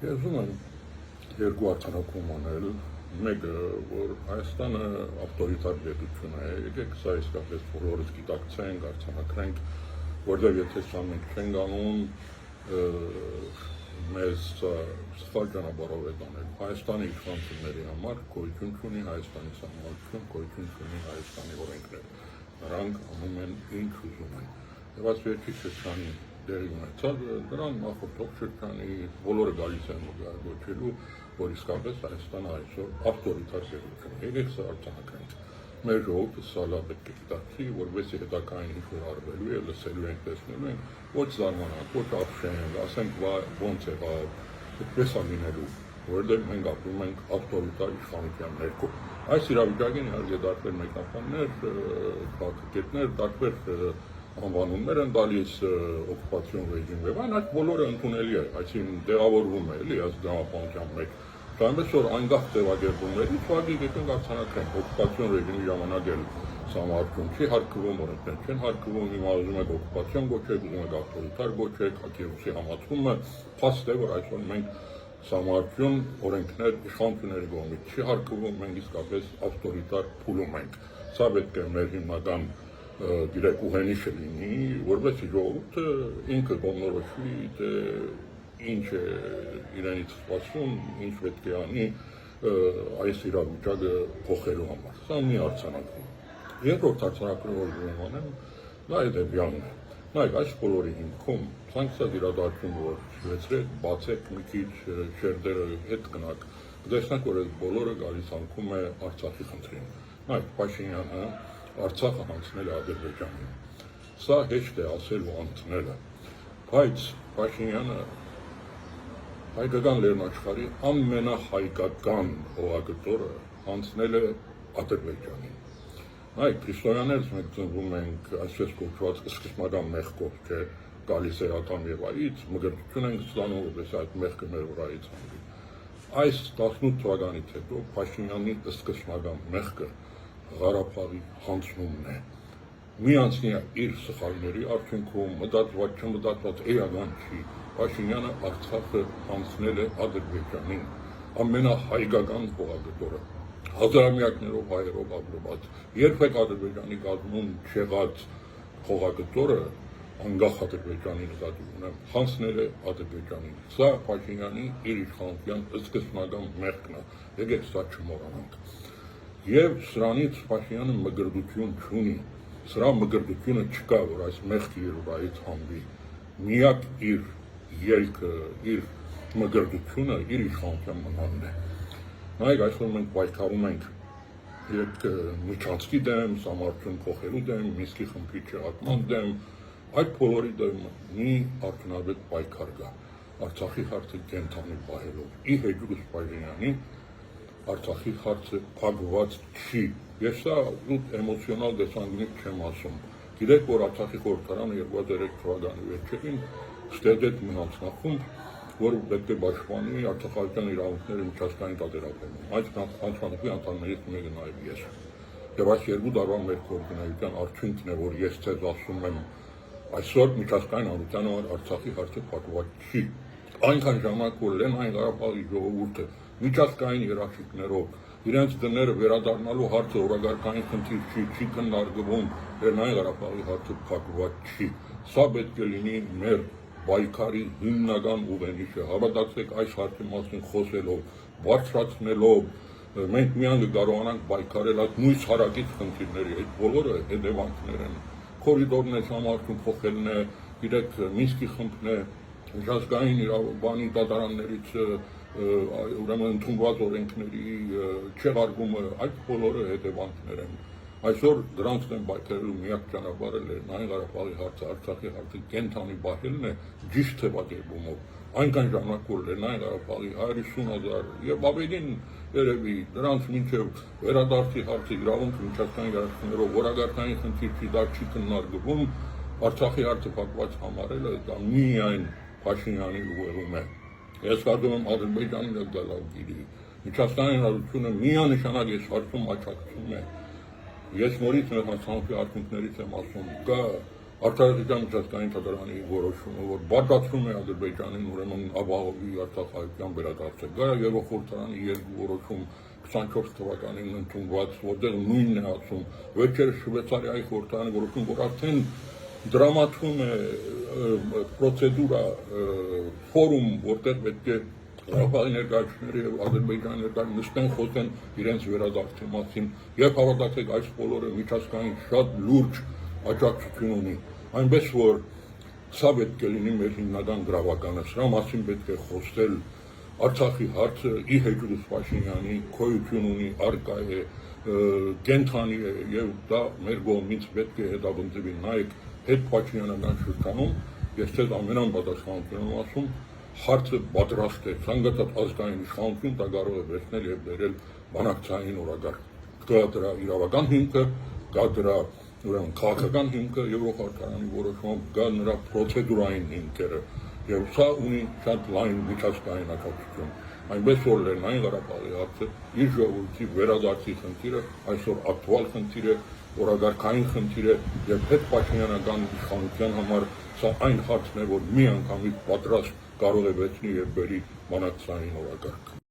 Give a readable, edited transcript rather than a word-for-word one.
Ես ուզում եմ երկու արձանագրում անել, մեկը, որ Հայաստանը ավտորիտար պետություն է, եկեք սա իսկապես բոլորս գիտակցենք, արձանագրենք, որտեղ եթե սա մենք չենք անում, մեզ սխալ ճանապարհով է տանել։ Հայաստանի իշխանությունների համար գոյություն չունի Հայաստանի սահմանություն, գոյություն չունի Հայաստանի օրենքներ։ Նրանք անում են ինչ ուզում են։ Եվ այս վերջի շրջանի դերի ունեցած դրան նախորդող շրջանի բոլորը գալիս են գոչելու, որ իսկապես Հայաստանը այսօր ավտորիտար պետություն է։ Եկեք սա արձանագրենք։ Մեր ժողովուրդը սա լավ պետք է գիտակցի, որովհետեւ հետագային ինչ-որ արվելու է, լսելու ենք, տեսնելու ենք, ոչ զարմանանք, ոչ ապշենք, ասենք ոնց եղավ, այդպես է լինելու, որովհետեւ մենք ապրում ենք ավտորիտար իշխանության ներքո։ Այս իրավիճակին իհարկե դարձել մեկնաբաններ, քաղաքագետներ, դարձել անվանումներ են տալիս օկուպացիոն ռեժիմ եւ այն այդ բոլորը ընդունելի է, այսինքն դեղավորվում է էլի այս դրամապանության մեջ։ Այնպես որ անգախ ձևակերպումներից ուղղակի եկենք արձանագրենք օկուպացիոն ռեժիմի ժամանակ էլ համարտուն չի հարկվում, օրենքներ չեն հարկվում, հիմա ուզում եք օկուպացիոն գոչեք, ուզում եք ավտորիտար գոչեք, Ակիևսի համացումը փաստ է, որ այսօր մենք համարտուն օրենքներ իշխանությունների կողմից չի հարկվում, մենք իսկապես ավտորիտար փուլում ենք։ Սա պետք է մեր հիմնական գիտեք ուղենիշը լինի, որովհետեւ ժողովուրդը ինքը կողմնորոշվի թե ինչ է իրենից սպասում, ինչ պետք է անի այս իրավիճակը փոխելու համար։ Սա մի արձանագրում։ Երկրորդ արձանագրումը, որ ուզում անեմ, դա հետևյալն է։ Նայեք, այս բոլորի հիմքում սանկցիա իրադարձություն, որ շվեցրեք, բացեք մի քիչ շերտերը հետ գնաք, կտեսնեք, որ այս բոլորը գալիս անկում է Արցախի խնդրին։ Նայեք, Փաշինյանը Արցախը հանձնել է Ադրբեջանին։ Սա հեշտ է ասել ու անցնելը, բայց Փաշինյանը հայկական լեռնաշխարհի ամենահայկական հողագծորը հանձնել է Ադրբեջանին։ Այ քրիստոնյաներս մենք ծնվում ենք այսպես կոչված սկզբնական մեղքով, չէ, գալիս է ատամ եւ այից, մգրտություն ենք ստանում, որպես այդ մեղքը մեր վրայից հանդի։ Այս 18 թվականից հետո Փաշինյանի սկզբնական մեղքը Ղարաբաղի հանձնումն է։ Մի անցնի իր սխալների արդյունքում մտածված չմտածված էական չի։ Փաշինյանը Արցախը հանձնել է Ադրբեջանին, ամենահայկական հողագծորը, հազարամյակներով հայերով ապրված, երբեք Ադրբեջանի կազմում չեղած հողագծորը, անկախ Ադրբեջանի նկատի ունեմ, հանձնել է Ադրբեջանին։ Սա Փաշինյանի իր իշխանության սկզբնական մեղքն է, եկեք սա չմոռանանք։ Եվ սրանից Փաշինյանը մգրտություն չունի, սրա մգրտությունը չկա, որ այս մեղքի իր վրայից հանվի։ Միակ իր ելքը, իր մգրտությունը իր իշխանության մնալն է։ Նայեք, այսօր մենք պայքարում ենք Միջանցքի դեմ, համարտուն փոխելու դեմ, Մինսկի խմբի չեղարկման դեմ, այդ բոլորի դեմ մի արդյունավետ պայքար կա։ Արցախի հարցը կենթանի պահելով։ Ի հեճուկս Փաշինյանի Արցախի հարցը փակված չի։ Ես սա զուտ էմոցիոնալ տեսանկյունից չեմ ասում։ Գիտեք, որ Արցախի խորհրդարանը 2003 թվականի վերջերին ստեղծեց մի հանձնախումբ, որ պետք է պաշտպանի արցախական իրավունքները միջազգային տարբերակներում։ Այս հանձնախմբի անդամներից մեկը նաև ես։ Եվ այս երկու տարվա մեր կոորդինացիան արդյունքն է, որ ես ձեզ ասում եմ, այսօր միջազգային հանրության համար Արցախի հարցը փակված չի։ Այնքան ժամանակ, որ Լեռնային Ղարաբաղի ժողովուրդը միջազգային երաշխիքներով իրենց դները վերադառնալու հարցը օրագարկային խնդիր չի քննարկվում, Լեռնային Ղարաբաղի հարցը փակված չի։ Սա պետք է լինի մեր պայքարի հիմնական ուղենիշը։ Հավատացեք, այս հարցի մասին խոսելով, բարձրացնելով, մենք միայն կարողանանք պայքարել այդ նույն հարակից խնդիրների, այդ բոլորը հետևանքներ են։ Կորիդորներ համարտուն փոխելն է, գիտեք, Մինսկի խմբն է, միջազգային իրավաբանի դատարաններից ուրեմն ընդունված օրենքների չեղարկումը, այդ բոլորը հետևանքներ են։ Այսօր դրանց դեմ պայքարելու միակ ճանապարհը Լեռնային Ղարաբաղի հարցը, Արցախի հարցը կենթանի պահելն է ճիշտ ձևակերպումով։ Այնքան ժամանակ, որ Լեռնային Ղարաբաղի 150,000 եւ ավելին երևի դրանց մինչեւ վերադարձի հարցը իրավունք միջազգային երաշխիքներով որակարգային խնդիր չի, դա չի քննարկվում, Արցախի հարցը փակված համարելը դա միայն Փաշինյանի ուղեղում է։ Ես կարծում եմ Ադրբեջանին դա լավ գիտի։ Միջազգային հանրությունը միանշանակ այս հարցում աջակցում է։ Ես նորից մեր հանցանքի արդյունքներից եմ ասում, կա Արտադրության միջազգային թատրոնի որոշումը, որ բացատրում է Ադրբեջանին ուրեմն ապահովի Արցախայցյան վերադարձը։ Գա Եվրոպական խորհրդարանի երկու որոշում 24 թվականին ընդունված, որտեղ նույնն է ասում, վերջերս Շվեյցարիայի խորհրդարանի որոշում, որ արդեն դրամատվում է պրոցեդուրա, ֆորում, որտեղ պետք է Ղարաբաղի ներկայացուցիչները եւ Ադրբեջանի ներկայացուցիչները նստեն խոսեն իրենց վերադարձի մասին եւ հավատացեք այս բոլորը միջազգային շատ լուրջ աջակցություն ունի, այնպես որ սա պետք է լինի մեր հիմնական գրավականը, սրա մասին պետք է խոսել, Արցախի հարցը ի հեճուս Փաշինյանի գոյություն ունի, արկա է, կենթանի է եւ դա մեր կողմից պետք է հետապնդվի, նայեք հետ Փաշինյանական շրջանում, ես ցեզ ամենապատասխանատվորն եմ ասում, հարցը պատրաստ է, ցանկացած ազգային իշխանություն դա կարող է վերցնել եւ բերել բանակցային օրագարկ, կա դրա իրավական հիմքը, կա դրա ուրեմն քաղաքական հիմքը Եվրոխորհրդարանի որոշումով, կա նրա պրոցեդուրային հիմքերը եւ սա ունի շատ լայն միջազգային աջակցություն, այնպես որ Լեռնային Ղարաբաղի հարցը իր ժողովրդի վերադարձի խնդիրը այսօր ակտուալ խնդիր է, օրագարկային խնդիր է եւ հետ Փաշինյանական իշխանության համար սա այն հարցն է, որ մի անգամից պատրաստ կարող է վերցնի եւ բերի բանակցային օրագարկ։